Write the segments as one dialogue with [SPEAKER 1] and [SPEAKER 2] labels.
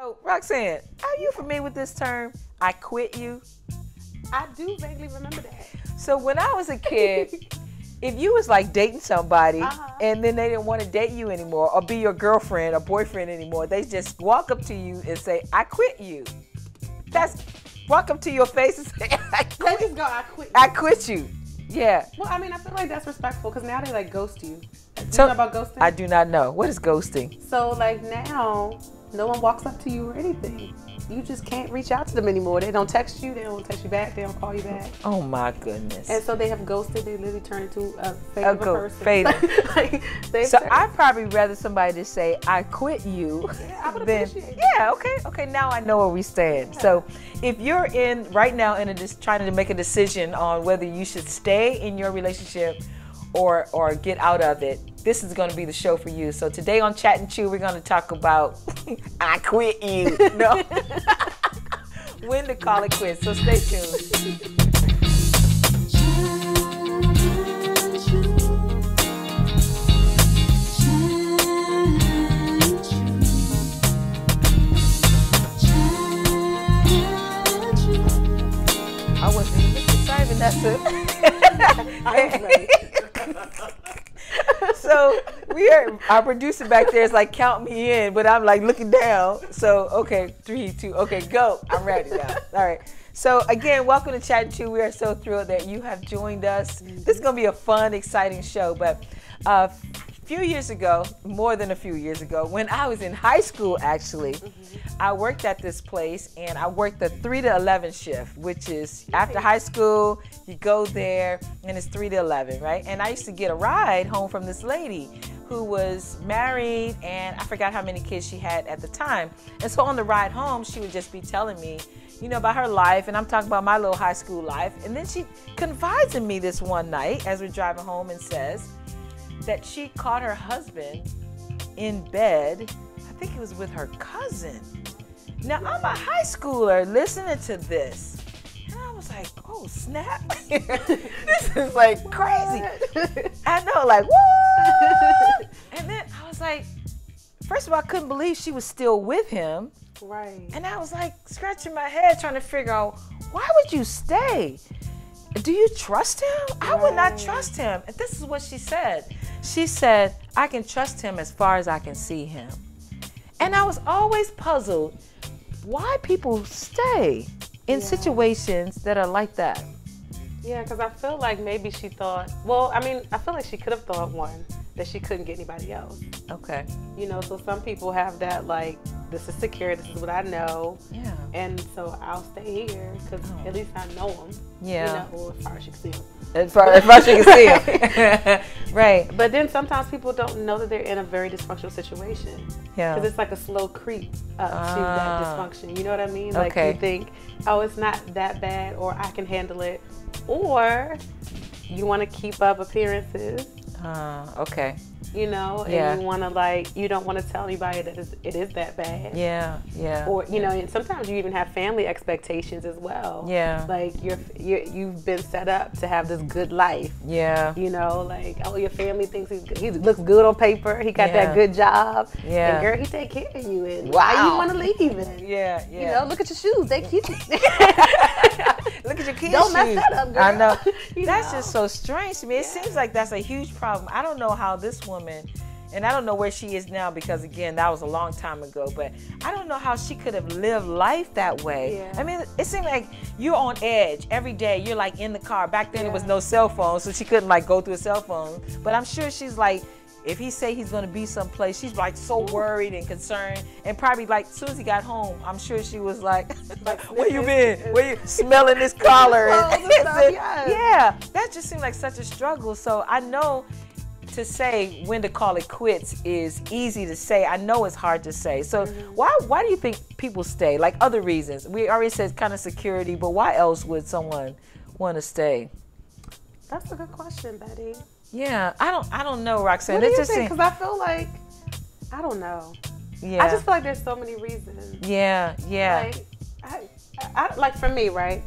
[SPEAKER 1] So, Roxanne, are you familiar with this term, I quit you?
[SPEAKER 2] I do vaguely remember that.
[SPEAKER 1] So when I was a kid, if you was like dating somebody and then they didn't want to date you anymore or be your girlfriend or boyfriend anymore, they just walk up to you and say, I quit you. That's walk up to your face and say, I quit.
[SPEAKER 2] They just go, I quit you.
[SPEAKER 1] I quit you. Yeah.
[SPEAKER 2] Well, I mean, I feel like that's respectful because now they like ghost you. Do
[SPEAKER 1] So,
[SPEAKER 2] you know about ghosting?
[SPEAKER 1] I do not know. What is ghosting?
[SPEAKER 2] So like now, no one walks up to you or anything. You just can't reach out to them anymore. They don't text you. They don't text you back. They don't call you back.
[SPEAKER 1] Oh my goodness.
[SPEAKER 2] And so they have ghosted. They literally turn into a fade of a person.
[SPEAKER 1] Fading. So
[SPEAKER 2] turned.
[SPEAKER 1] I'd probably rather somebody to say, I quit you.
[SPEAKER 2] Yeah, I would
[SPEAKER 1] than,
[SPEAKER 2] appreciate it.
[SPEAKER 1] yeah, okay, now I know where we stand.
[SPEAKER 2] Yeah.
[SPEAKER 1] So if you're in right now in trying to make a decision on whether you should stay in your relationship or get out of it, this is going to be the show for you. So today on Chat and Chew, we're going to talk about I quit you. No. When to call it quits. So stay tuned. I wasn't even excited, Vanessa. So our producer back there is like counting me in, but I'm like looking down. So okay, 3, 2, okay, go. I'm ready now. All right. So again, welcome to Chat and Chew. We are so thrilled that you have joined us. This is gonna be a fun, exciting show. But a few years ago, more than a few years ago, when I was in high school, actually, I worked at this place and I worked the 3 to 11 shift, which is after high school, you go there and it's 3 to 11, right? And I used to get a ride home from this lady who was married and I forgot how many kids she had at the time. And so on the ride home, she would just be telling me, you know, about her life, and I'm talking about my little high school life. And then she confides in me this one night as we're driving home and says that she caught her husband in bed. I think it was with her cousin. Now, I'm a high schooler listening to this. And I was like, oh, snap. This is like crazy. I know, like, what? And then I was like, first of all, I couldn't believe she was still with him.
[SPEAKER 2] Right.
[SPEAKER 1] And I was like scratching my head trying to figure out, why would you stay? Do you trust him? I would not trust him. And this is what she said. She said, I can trust him as far as I can see him. And I was always puzzled why people stay in situations that are like that.
[SPEAKER 2] Yeah, because I feel like maybe she thought, well, I mean, I feel like she could have thought, one, that she couldn't get anybody else.
[SPEAKER 1] Okay.
[SPEAKER 2] You know, so some people have that, like, this is secure, this is what I know.
[SPEAKER 1] Yeah.
[SPEAKER 2] And so I'll stay here because at least I know him.
[SPEAKER 1] Yeah.
[SPEAKER 2] You know, or as far as you can see him.
[SPEAKER 1] As far as you can see him. Right.
[SPEAKER 2] But then sometimes people don't know that they're in a very dysfunctional situation.
[SPEAKER 1] Yeah.
[SPEAKER 2] Because it's like a slow creep up to that dysfunction. You know what I mean? Like you think, oh, it's not that bad, or I can handle it. Or you want to keep up appearances.
[SPEAKER 1] Okay.
[SPEAKER 2] You know, and you want to, like, you don't want to tell anybody that it is that bad.
[SPEAKER 1] Yeah, yeah.
[SPEAKER 2] Or, you know, and sometimes you even have family expectations as well.
[SPEAKER 1] Yeah.
[SPEAKER 2] Like, you've been set up to have this good life.
[SPEAKER 1] Yeah.
[SPEAKER 2] You know, like, oh, your family thinks he looks good on paper. He got that good job.
[SPEAKER 1] Yeah.
[SPEAKER 2] And, girl, he take care of you. And
[SPEAKER 1] wow.
[SPEAKER 2] Why you want to leave? And,
[SPEAKER 1] yeah.
[SPEAKER 2] you know, look at your shoes. They cute.
[SPEAKER 1] Look at your kids'
[SPEAKER 2] Don't mess
[SPEAKER 1] shoes.
[SPEAKER 2] that up, girl.
[SPEAKER 1] I know.
[SPEAKER 2] You
[SPEAKER 1] That's
[SPEAKER 2] know?
[SPEAKER 1] just so strange to me. It seems like that's a huge problem. I don't know how this woman, and I don't know where she is now because, again, that was a long time ago, but I don't know how she could have lived life that way.
[SPEAKER 2] Yeah.
[SPEAKER 1] I mean, it seemed like you're on edge every day. You're like in the car. Back then, there was no cell phone, so she couldn't like go through a cell phone. But I'm sure she's like, if he say he's going to be someplace, she's like so worried and concerned, and probably like as soon as he got home, I'm sure she was like, where you been? Where you smelling this collar? Yeah, that just seemed like such a struggle. So I know to say when to call it quits is easy to say. I know it's hard to say. So why do you think people stay? Like other reasons. We already said kind of security, but why else would someone want to stay?
[SPEAKER 2] That's a good question, Betty.
[SPEAKER 1] Yeah, I don't know, Roxanne.
[SPEAKER 2] What do you think? Because I feel like, I don't know.
[SPEAKER 1] Yeah.
[SPEAKER 2] I just feel like there's so many reasons.
[SPEAKER 1] Yeah.
[SPEAKER 2] Like, I like for me, right?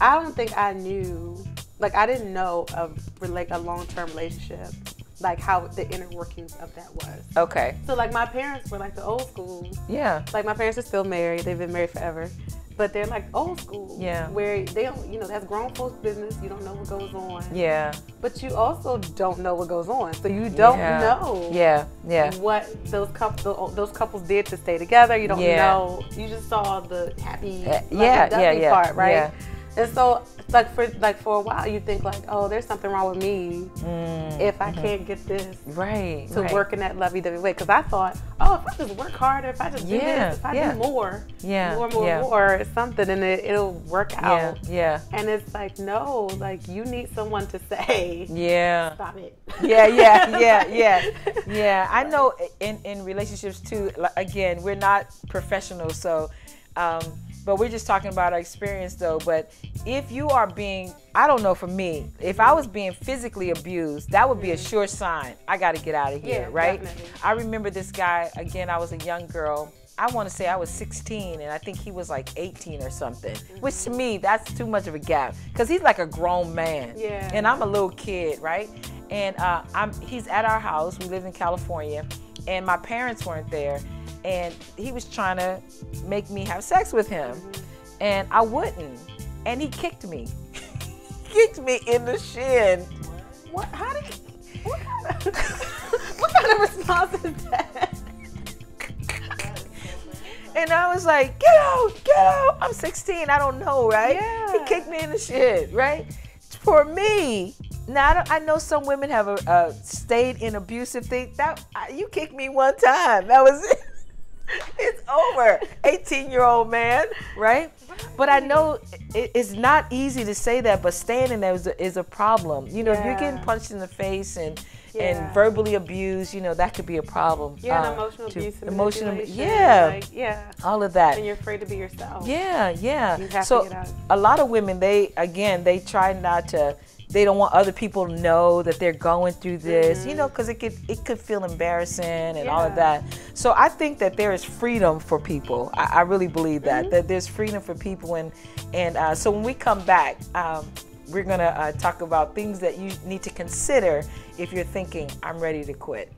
[SPEAKER 2] I don't think I knew, like I didn't know of like a long-term relationship like how the inner workings of that was.
[SPEAKER 1] Okay.
[SPEAKER 2] So like my parents were like the old school.
[SPEAKER 1] Yeah.
[SPEAKER 2] Like my parents are still married. They've been married forever. But they're like old school.
[SPEAKER 1] Yeah.
[SPEAKER 2] Where they don't, you know, that's grown folks' business. You don't know what goes on.
[SPEAKER 1] Yeah.
[SPEAKER 2] But you also don't know what goes on. So you don't know.
[SPEAKER 1] Yeah. Yeah.
[SPEAKER 2] What those couples did to stay together. You don't know. You just saw the happy, part, right? Yeah. And so, like for a while, you think like, oh, there's something wrong with me if I can't get this to work in that lovey-dovey way. Because I thought, oh, if I just work harder, if I just do this, if I do more, it's something, and it'll work out.
[SPEAKER 1] Yeah.
[SPEAKER 2] And it's like, no, like you need someone to say, stop it.
[SPEAKER 1] Yeah. I know in relationships too. Again, we're not professionals, so. But we're just talking about our experience though. But if you are being, I don't know, for me, if I was being physically abused, that would be a sure sign. I got to get out of here, right?
[SPEAKER 2] Definitely.
[SPEAKER 1] I remember this guy, again, I was a young girl. I want to say I was 16 and I think he was like 18 or something, which to me, that's too much of a gap because he's like a grown man and I'm a little kid, right? And he's at our house. We live in California and my parents weren't there. And he was trying to make me have sex with him. And I wouldn't. And he kicked me. Kicked me in the shin.
[SPEAKER 2] What? What kind of response is that?
[SPEAKER 1] And I was like, get out. I'm 16, I don't know, right?
[SPEAKER 2] Yeah.
[SPEAKER 1] He kicked me in the shin, right? For me, now I know some women have stayed in abusive things. You kicked me one time, that was it. It's over. 18-year-old man, right? But I know it's not easy to say that, but staying in there is a problem. You know, if you're getting punched in the face and verbally abused, you know, that could be a problem.
[SPEAKER 2] Yeah, emotional abuse and
[SPEAKER 1] all of that.
[SPEAKER 2] And you're afraid to be yourself.
[SPEAKER 1] Yeah.
[SPEAKER 2] You have
[SPEAKER 1] so
[SPEAKER 2] to get out.
[SPEAKER 1] A lot of women, they try not to. They don't want other people to know that they're going through this, you know, because it could feel embarrassing and all of that. So I think that there is freedom for people. I really believe that there's freedom for people, and so when we come back, we're gonna talk about things that you need to consider if you're thinking, I'm ready to quit.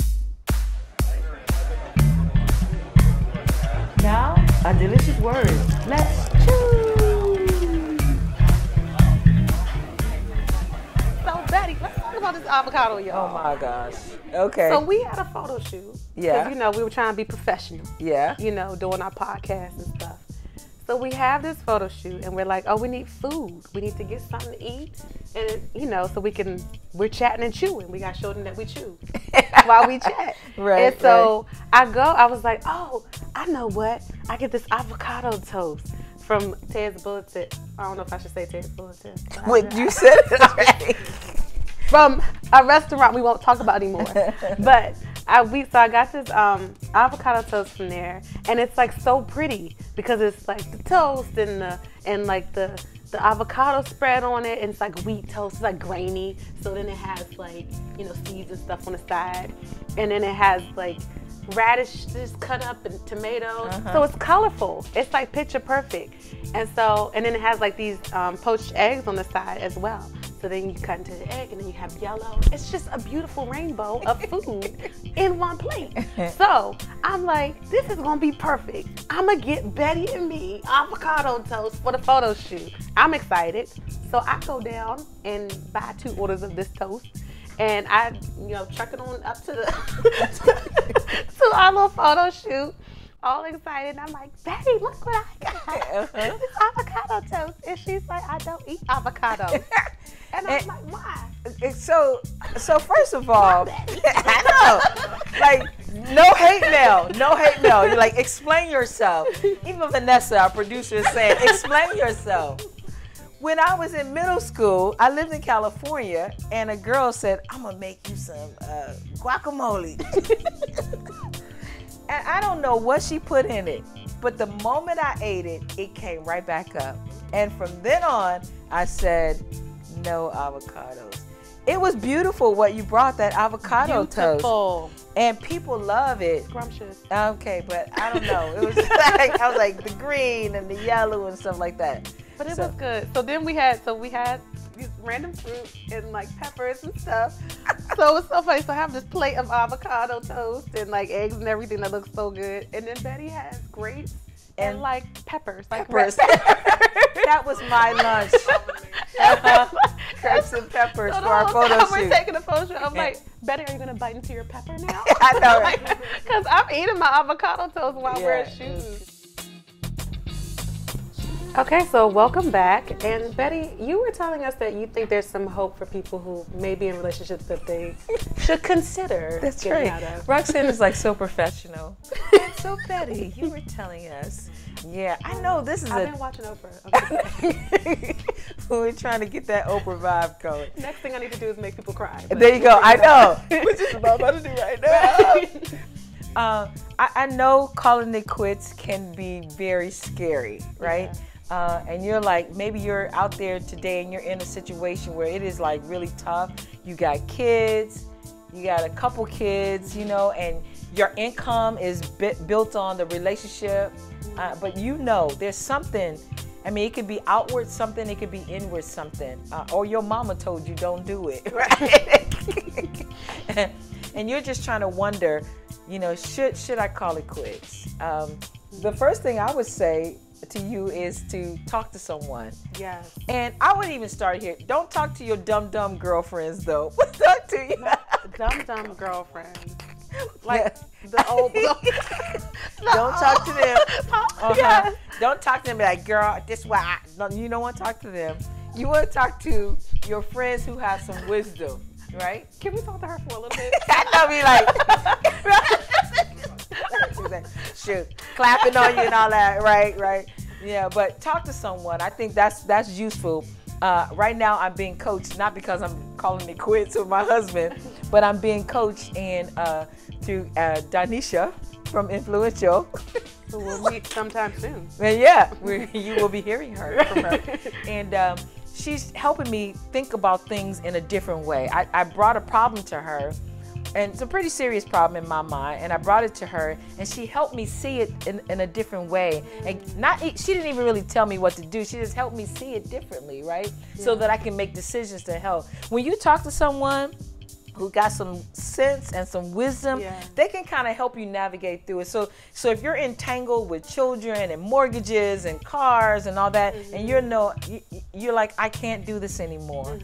[SPEAKER 1] Now, a delicious word. Let's choose.
[SPEAKER 2] Betty, let's talk about this avocado, y'all.
[SPEAKER 1] Oh my gosh. Okay.
[SPEAKER 2] So we had a photo shoot.
[SPEAKER 1] Yeah.
[SPEAKER 2] Because, you know, we were trying to be professional.
[SPEAKER 1] Yeah.
[SPEAKER 2] You know, doing our podcast and stuff. So we have this photo shoot and we're like, oh, we need food. We need to get something to eat. And, you know, so we're chatting and chewing. We got to show them that we chew while we chat.
[SPEAKER 1] Right.
[SPEAKER 2] And so I was like, oh, I know what. I get this avocado toast from Ted's Bulletin. I don't know if I should say Ted's Bulletin.
[SPEAKER 1] Wait, you said it already.
[SPEAKER 2] From a restaurant we won't talk about anymore. But I got this avocado toast from there, and it's like so pretty because it's like the toast and like the avocado spread on it, and it's like wheat toast. It's like grainy, so then it has like, you know, seeds and stuff on the side, and then it has like radish just cut up and tomatoes. So it's colorful. It's like picture perfect. And then it has like these poached eggs on the side as well. So then you cut into the egg and then you have yellow. It's just a beautiful rainbow of food in one plate. So I'm like, this is gonna be perfect. I'm gonna get Betty and me avocado toast for the photo shoot. I'm excited. So I go down and buy 2 orders of this toast. And I, you know, truck it on up to to our little photo shoot, all excited. And I'm like, Betty, look what I got. This avocado toast. And she's like, I don't eat avocado. And I'm like, why?
[SPEAKER 1] So first of all, I know, like, no hate mail. You're like, explain yourself. Even Vanessa, our producer, is saying, explain yourself. When I was in middle school, I lived in California, and a girl said, I'm gonna make you some guacamole. And I don't know what she put in it, but the moment I ate it, it came right back up. And from then on, I said, no avocados. It was beautiful what you brought, that avocado toast. And people love it.
[SPEAKER 2] Scrumptious.
[SPEAKER 1] Okay, but I don't know. It was like, I was like the green and the yellow and stuff like that.
[SPEAKER 2] But it was good. So then we had random fruit and like peppers and stuff. So it's so funny. So I have this plate of avocado toast and like eggs and everything that looks so good. And then Betty has grapes and like peppers.
[SPEAKER 1] Peppers. That was my lunch. Grapes and peppers
[SPEAKER 2] So
[SPEAKER 1] for our photo shoot.
[SPEAKER 2] We're taking a photo. I'm like, Betty, are you gonna bite into your pepper now?
[SPEAKER 1] I know, right?
[SPEAKER 2] Because I'm eating my avocado toast while we're shooting. Okay, so welcome back. And Betty, you were telling us that you think there's some hope for people who may be in relationships that they should consider.
[SPEAKER 1] That's
[SPEAKER 2] getting
[SPEAKER 1] right.
[SPEAKER 2] out of.
[SPEAKER 1] Roxanne is like so professional. So Betty, you were telling us. Yeah, I know this is
[SPEAKER 2] I've been watching Oprah. Okay.
[SPEAKER 1] We're trying to get that Oprah vibe going.
[SPEAKER 2] Next thing I need to do is make people cry.
[SPEAKER 1] There you go. I know. Which is what I'm about to do right now. I know calling it quits can be very scary, right? Yeah. And you're like, maybe you're out there today and you're in a situation where it is like really tough. You got kids, you got a couple kids, you know, and your income is built on the relationship. But you know, there's something. I mean, it could be outward something, it could be inward something. Or your mama told you don't do it, right? And you're just trying to wonder, you know, should I call it quits? The first thing I would say to you is to talk to someone.
[SPEAKER 2] Yes.
[SPEAKER 1] And I wouldn't even start here. Don't talk to your dumb girlfriends though. Talk to you.
[SPEAKER 2] Dumb girlfriends. Like the old.
[SPEAKER 1] Don't talk to them.
[SPEAKER 2] Yes.
[SPEAKER 1] Don't talk to them like, girl, this why you don't want to talk to them. You want to talk to your friends who have some wisdom, right?
[SPEAKER 2] Can we talk to her for a little bit?
[SPEAKER 1] I know, be like, shoot, clapping on you and all that, right? Yeah, but talk to someone. I think that's useful. Right now, I'm being coached, not because I'm calling it quits with my husband, but I'm being coached through Danisha from Influential.
[SPEAKER 2] So we'll meet sometime soon.
[SPEAKER 1] And yeah, you will be hearing her from her. And she's helping me think about things in a different way. I brought a problem to her, and it's a pretty serious problem in my mind, and I brought it to her, and she helped me see it in a different way. And she didn't even really tell me what to do. She just helped me see it differently, right? Yeah. So that I can make decisions to help. When you talk to someone who got some sense and some wisdom, they can kind of help you navigate through it. So if you're entangled with children and mortgages and cars and all that, and you're like, I can't do this anymore,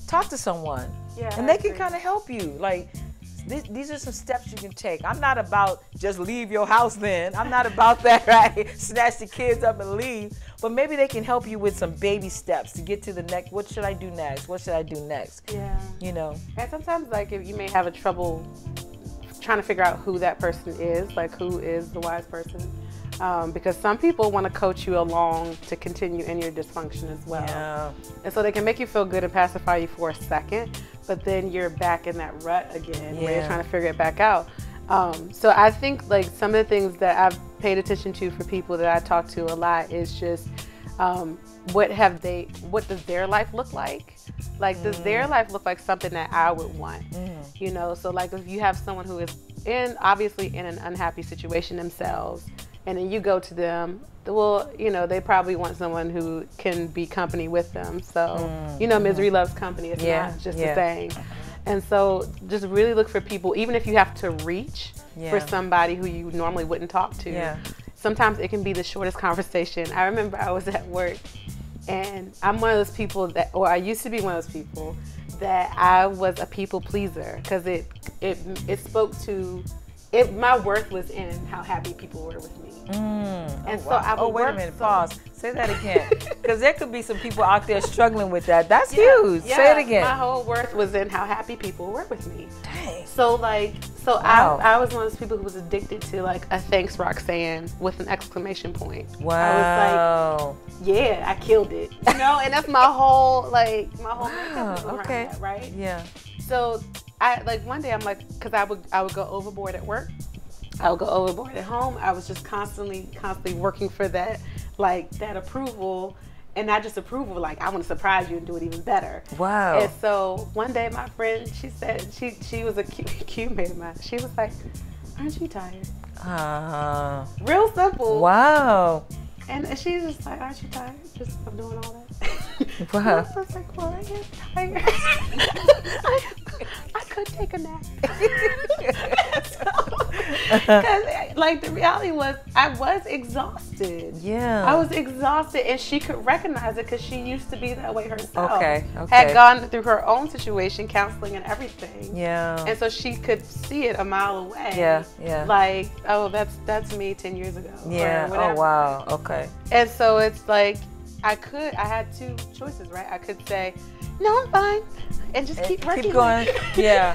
[SPEAKER 1] talk to someone, and they can kind of help you. Like, these are some steps you can take. I'm not about just leave your house then. I'm not about that, right? Snatch the kids up and leave. But maybe they can help you with some baby steps to get to the next. What should I do next? What should I do next? Yeah. You know.
[SPEAKER 2] And sometimes, like, if you may have a trouble trying to figure out who that person is, like who is the wise person. Because some people want to coach you along to continue in your dysfunction as well. Yeah. And so they can make you feel good and pacify you for a second, but then you're back in that rut again where you're trying to figure it back out. So I think like some of the things that I've paid attention to for people that I talk to a lot is just what does their life look like? Like, does their life look like something that I would want? You know, so like if you have someone who is obviously in an unhappy situation themselves, and then you go to them, well, you know, they probably want someone who can be company with them. So, you know, misery loves company. It's not just a saying. And so just really look for people, even if you have to reach for somebody who you normally wouldn't talk to. Sometimes it can be the shortest conversation. I remember I was at work, and I'm one of those people I used to be one of those people that I was a people pleaser, because it spoke to, my worth was in how happy people were with me. And so I would
[SPEAKER 1] wait a minute, pause. Say that again. Because there could be some people out there struggling with that. That's huge. Say it again.
[SPEAKER 2] My whole worth was in how happy people were with me.
[SPEAKER 1] Dang.
[SPEAKER 2] So like, I was one of those people who was addicted to like a thanks Roxanne with an exclamation point.
[SPEAKER 1] Wow.
[SPEAKER 2] I was like, yeah, I killed it. You know, and that's my whole makeup is around that, right?
[SPEAKER 1] Yeah.
[SPEAKER 2] So one day I'm like, because I would go overboard at work. I would go overboard at home. I was just constantly working for that approval, and not just approval, like I want to surprise you and do it even better.
[SPEAKER 1] Wow.
[SPEAKER 2] And so one day my friend, she said, she was a cute mate of mine. She was like, aren't you tired? Real simple.
[SPEAKER 1] Wow.
[SPEAKER 2] And she's just like, aren't you tired just of doing all that?
[SPEAKER 1] Wow.
[SPEAKER 2] I was like, well, I am tired. I could take a nap. Because, like, the reality was, I was exhausted.
[SPEAKER 1] Yeah.
[SPEAKER 2] I was exhausted, and she could recognize it because she used to be that way herself.
[SPEAKER 1] Okay.
[SPEAKER 2] Had gone through her own situation, counseling and everything.
[SPEAKER 1] Yeah.
[SPEAKER 2] And so she could see it a mile away.
[SPEAKER 1] Yeah.
[SPEAKER 2] Like, oh, that's me 10 years ago.
[SPEAKER 1] Yeah.
[SPEAKER 2] Or whatever.
[SPEAKER 1] Oh, wow. Okay.
[SPEAKER 2] And so it's like, I had two choices, right? I could say, no, I'm fine, and just keep working.
[SPEAKER 1] Keep going. Yeah.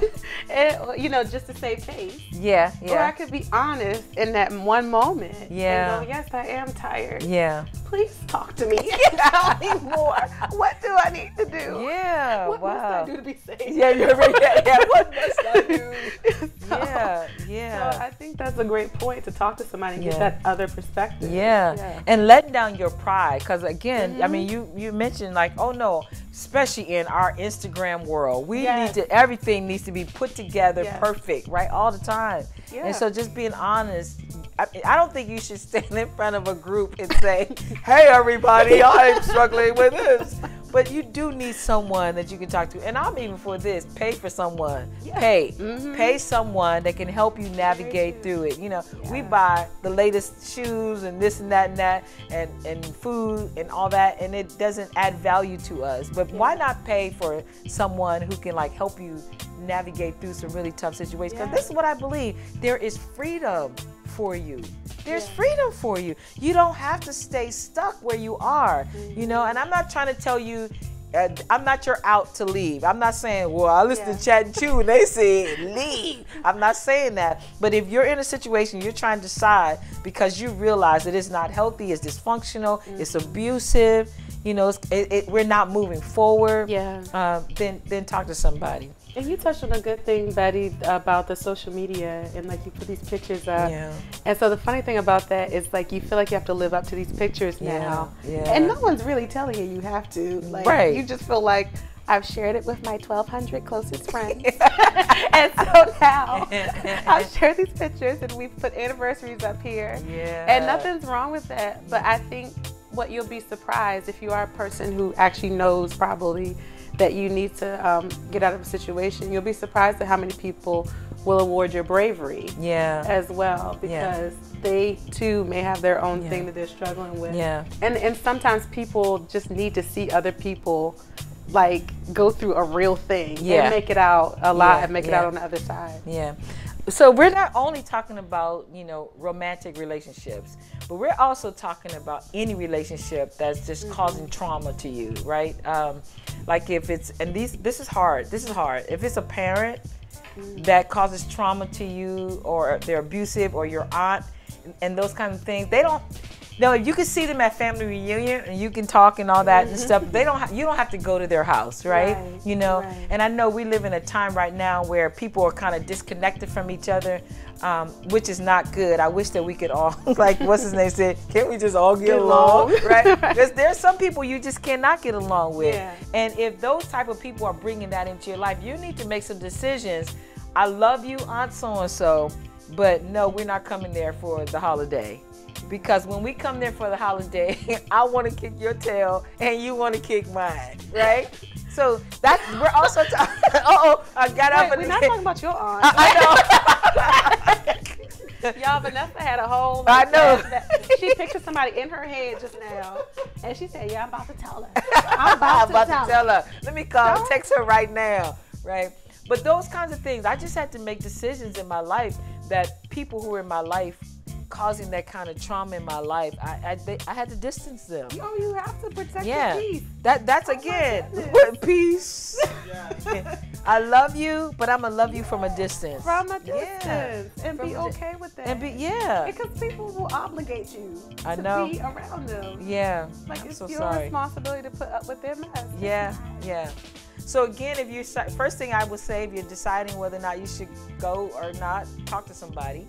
[SPEAKER 2] And, you know, just to save face.
[SPEAKER 1] Yeah.
[SPEAKER 2] Or I could be honest in that one moment.
[SPEAKER 1] Yeah.
[SPEAKER 2] And go, yes, I am tired.
[SPEAKER 1] Yeah.
[SPEAKER 2] Please talk to me. Tell me more. What do I need to do?
[SPEAKER 1] Yeah.
[SPEAKER 2] What must
[SPEAKER 1] Wow.
[SPEAKER 2] I do to be saved?
[SPEAKER 1] Yeah. You're right. Yeah. What must I do?
[SPEAKER 2] So,
[SPEAKER 1] Yeah.
[SPEAKER 2] So I think that's a great point, to talk to somebody and get that other perspective.
[SPEAKER 1] Yeah. And letting down your pride, because again, I mean, you mentioned like, oh no, especially in our Instagram world, we need to, everything needs to be put together perfect, right, all the time. And so just being honest, I don't think you should stand in front of a group and say, hey everybody, I'm struggling with this. But you do need someone that you can talk to. And I'm even for this, pay for someone. Pay someone that can help you navigate through it. You know, we buy the latest shoes and this and that and food and all that, and it doesn't add value to us. But why not pay for someone who can like help you navigate through some really tough situations? Because this is what I believe. There is freedom for you. There's freedom for you. You don't have to stay stuck where you are, you know, and I'm not trying to tell you, I'm not your out to leave. I'm not saying, well, I listen to Chat and Chew and they say leave. I'm not saying that. But if you're in a situation, you're trying to decide because you realize that it's not healthy, it's dysfunctional, it's abusive, you know, we're not moving forward, then talk to somebody.
[SPEAKER 2] And you touched on a good thing, Betty, about the social media and like you put these pictures up. And so the funny thing about that is like you feel like you have to live up to these pictures now. And no one's really telling you have to. Like you just feel like I've shared it with my 1,200 closest friends. And so now I've shared these pictures and we've put anniversaries up here. And nothing's wrong with that. But I think what you'll be surprised if you are a person who actually knows probably that you need to get out of a situation, you'll be surprised at how many people will award your bravery as well, because they too may have their own thing that they're struggling with. And sometimes people just need to see other people like go through a real thing and make it out alive and make it out on the other side.
[SPEAKER 1] So we're not only talking about, you know, romantic relationships, but we're also talking about any relationship that's just causing trauma to you, right? Like if it's, and this is hard. If it's a parent that causes trauma to you, or they're abusive, or your aunt, and those kind of things, they don't. No, you can see them at family reunion and you can talk and all that and stuff. They don't. You don't have to go to their house, right? You know. And I know we live in a time right now where people are kind of disconnected from each other, which is not good. I wish that we could all, like what's his name said, can't we just all get along, right? Because there's some people you just cannot get along with. And if those type of people are bringing that into your life, you need to make some decisions. I love you, Aunt so-and-so, but no, we're not coming there for the holiday. Because when we come there for the holiday, I want to kick your tail and you want to kick mine, right? So that's, we're also talking, I got up.
[SPEAKER 2] We're not talking about your aunt.
[SPEAKER 1] I
[SPEAKER 2] know. Y'all, Vanessa had a whole.
[SPEAKER 1] I know.
[SPEAKER 2] She pictured somebody in her head just now, and she said, "Yeah, I'm about to tell her. I'm about to tell her.
[SPEAKER 1] Let me call, text her right now, right?" But those kinds of things, I just had to make decisions in my life that people who were in my life causing that kind of trauma in my life, I had to distance them.
[SPEAKER 2] Oh, you have to protect your peace.
[SPEAKER 1] That's again, peace. I love you, but I'm gonna love you from a distance.
[SPEAKER 2] From a distance, and be okay with that.
[SPEAKER 1] And
[SPEAKER 2] because people will obligate you to be around them. Like it's your responsibility to put up with their mess.
[SPEAKER 1] So again, if you first thing I would say, if you're deciding whether or not you should go or not, talk to somebody.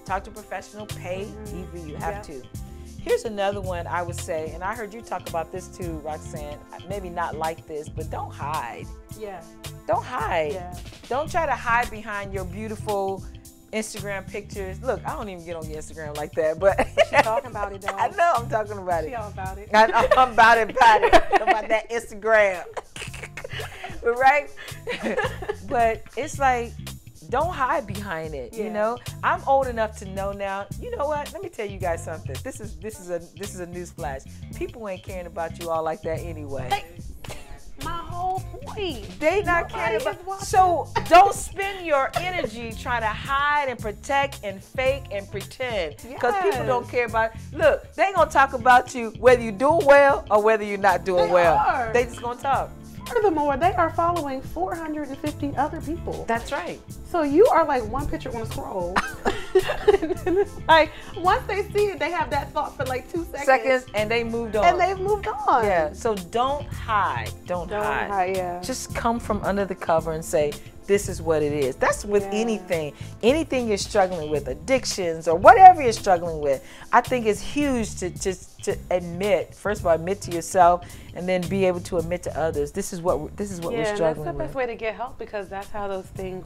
[SPEAKER 1] Talk to a professional, pay, if you have to. Here's another one I would say, and I heard you talk about this too, Roxanne, maybe not like this, but don't hide. Don't hide. Don't try to hide behind your beautiful Instagram pictures. Look, I don't even get on your Instagram like that, but
[SPEAKER 2] She's talking about it, though.
[SPEAKER 1] I know I'm talking about it.
[SPEAKER 2] She all about it.
[SPEAKER 1] I'm about it, about that Instagram. But right? But it's like, don't hide behind it.
[SPEAKER 2] Yeah.
[SPEAKER 1] You know, I'm old enough to know now. You know what? Let me tell you guys something. This is a news flash. People ain't caring about you all like that anyway.
[SPEAKER 2] My whole point.
[SPEAKER 1] They not caring about. So don't spend your energy trying to hide and protect and fake and pretend, because people don't care about. Look, they ain't gonna talk about you whether you're doing well or whether you're not doing well. They just gonna talk.
[SPEAKER 2] Furthermore, they are following 450 other people.
[SPEAKER 1] That's right.
[SPEAKER 2] So you are like one picture on a scroll. And it's like, once they see it, they have that thought for like 2 seconds.
[SPEAKER 1] And they moved on.
[SPEAKER 2] And they've moved on.
[SPEAKER 1] Yeah. So don't hide. Don't hide.
[SPEAKER 2] Yeah.
[SPEAKER 1] Just come from under the cover and say, this is what it is. That's with anything you're struggling with, addictions or whatever you're struggling with. I think it's huge to admit. First of all, admit to yourself, and then be able to admit to others. This is what we're struggling with.
[SPEAKER 2] That's the best way to get help, because that's how those things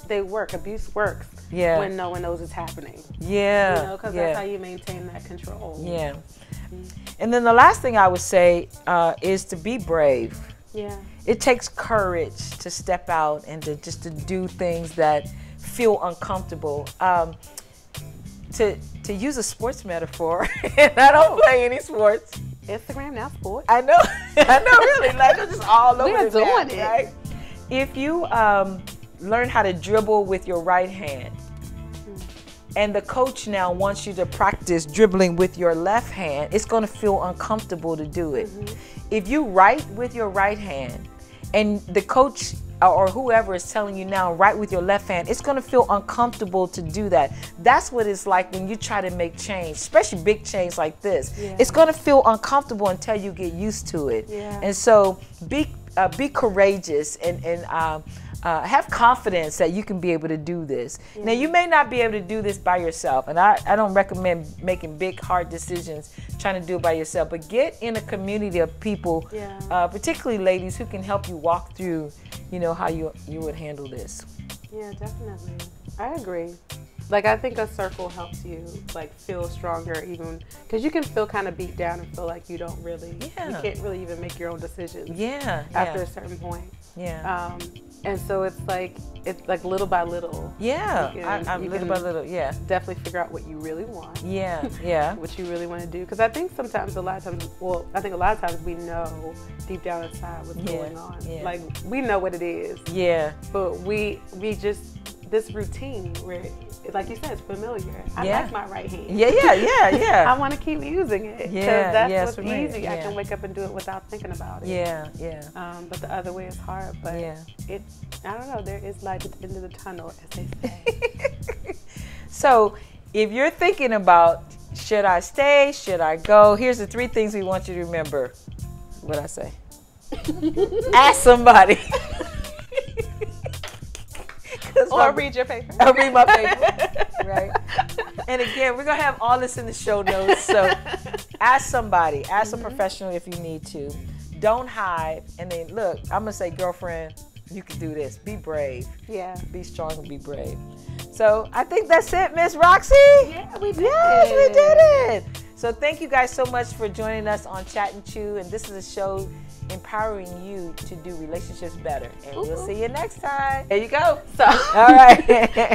[SPEAKER 2] they work. Abuse works when no one knows it's happening.
[SPEAKER 1] Yeah.
[SPEAKER 2] You know, because that's how you maintain that control.
[SPEAKER 1] Yeah. Mm-hmm. And then the last thing I would say is to be brave.
[SPEAKER 2] Yeah.
[SPEAKER 1] It takes courage to step out and to do things that feel uncomfortable. To use a sports metaphor, and I don't play any sports.
[SPEAKER 2] Instagram now sports.
[SPEAKER 1] I know, really. Like, it's just all over
[SPEAKER 2] We're doing it.
[SPEAKER 1] right? If you learn how to dribble with your right hand, and the coach now wants you to practice dribbling with your left hand, it's going to feel uncomfortable to do it. If you write with your right hand, and the coach or whoever is telling you now write with your left hand, it's going to feel uncomfortable to do that. That's what it's like when you try to make change, especially big change like this. It's going to feel uncomfortable until you get used to it. And so be courageous and have confidence that you can be able to do this. Now, you may not be able to do this by yourself, and I don't recommend making big, hard decisions trying to do it by yourself, but get in a community of people, particularly ladies, who can help you walk through, how you would handle this.
[SPEAKER 2] Yeah, definitely. I agree. Like, I think a circle helps you, feel stronger, even because you can feel kind of beat down and feel like you don't really, you can't really even make your own decisions. After a certain point. And so it's like little by little. Little by little.
[SPEAKER 1] Definitely
[SPEAKER 2] figure out what you really want.
[SPEAKER 1] What
[SPEAKER 2] you really want to do. Because I think a lot of times we know deep down inside what's going on. Like, we know what it is. But we just, this routine where, like you said, it's familiar. I like my right hand. I want to keep using it. Because that's what's easy. I can wake up and do it without thinking about it. But the other way is hard. But I don't know, there is light at the end of the tunnel, as they say.
[SPEAKER 1] So if you're thinking about, should I stay, should I go, here's the 3 things we want you to remember. What'd I say? Ask somebody.
[SPEAKER 2] Or read your paper.
[SPEAKER 1] Or read my paper, right? And again, we're going to have all this in the show notes. So ask somebody. Ask a professional if you need to. Don't hide. And then, look, I'm going to say, girlfriend, you can do this. Be brave. Be strong and be brave. So I think that's it, Miss Roxy.
[SPEAKER 2] Yeah, we did
[SPEAKER 1] Yes, we did it. So thank you guys so much for joining us on Chat and Chew. And this is a show empowering you to do relationships better. And we'll see you next time. There you go.
[SPEAKER 2] So,
[SPEAKER 1] all right.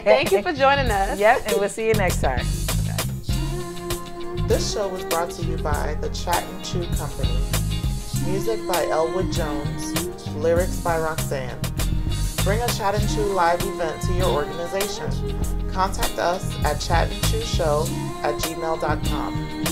[SPEAKER 2] Thank you for joining us.
[SPEAKER 1] Yep, and we'll see you next time.
[SPEAKER 3] This show was brought to you by the Chat and Chew Company. Music by Elwood Jones. Lyrics by Roxanne. Bring a Chat and Chew live event to your organization. Contact us at chatandchewshow@gmail.com.